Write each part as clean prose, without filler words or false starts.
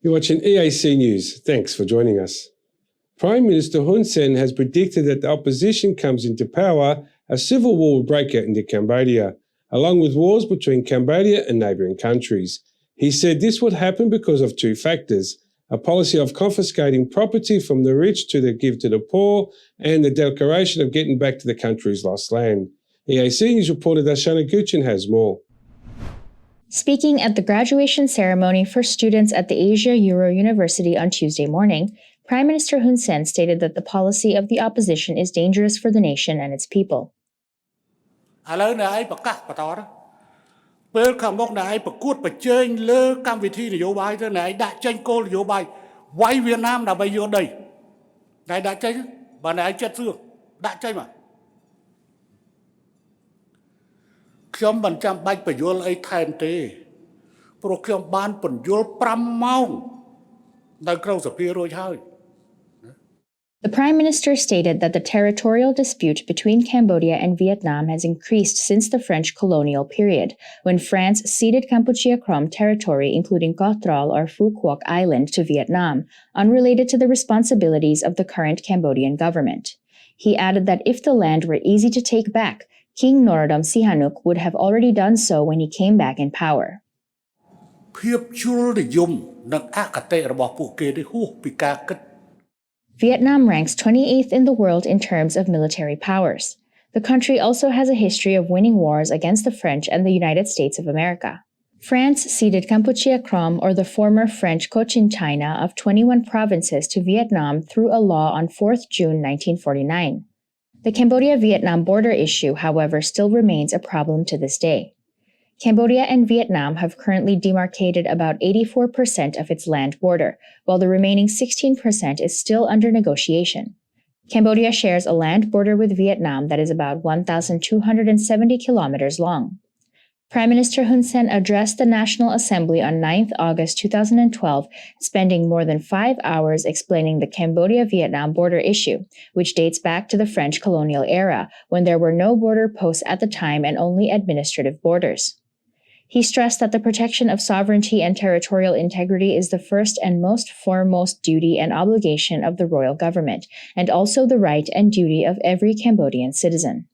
You're watching EAC News. Thanks for joining us. Prime Minister Hun Sen has predicted that the opposition comes into power, a civil war will break out into Cambodia, along with wars between Cambodia and neighbouring countries. He said this would happen because of two factors: a policy of confiscating property from the rich to give to the poor, and the declaration of getting back to the country's lost land. EAC News reporter Darshana Guchin has more. Speaking at the graduation ceremony for students at the Asia Euro University on Tuesday morning, Prime Minister Hun Sen stated that the policy of the opposition is dangerous for the nation and its people. The Prime Minister stated that the territorial dispute between Cambodia and Vietnam has increased since the French colonial period, when France ceded Kampuchea Krom territory including Koh Tral or Phu Quoc Island to Vietnam, unrelated to the responsibilities of the current Cambodian government. He added that if the land were easy to take back, King Norodom Sihanouk would have already done so when he came back in power. Vietnam ranks 28th in the world in terms of military powers. The country also has a history of winning wars against the French and the United States of America. France ceded Kampuchea Krom, or the former French Cochin China, of 21 provinces to Vietnam through a law on 4th June 1949. The Cambodia-Vietnam border issue, however, still remains a problem to this day. Cambodia and Vietnam have currently demarcated about 84% of its land border, while the remaining 16% is still under negotiation. Cambodia shares a land border with Vietnam that is about 1,270 kilometers long. Prime Minister Hun Sen addressed the National Assembly on 9 August 2012, spending more than 5 hours explaining the Cambodia-Vietnam border issue, which dates back to the French colonial era, when there were no border posts at the time and only administrative borders. He stressed that the protection of sovereignty and territorial integrity is the first and most foremost duty and obligation of the royal government, and also the right and duty of every Cambodian citizen.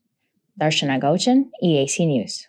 Darshana Gauchan, EAC News.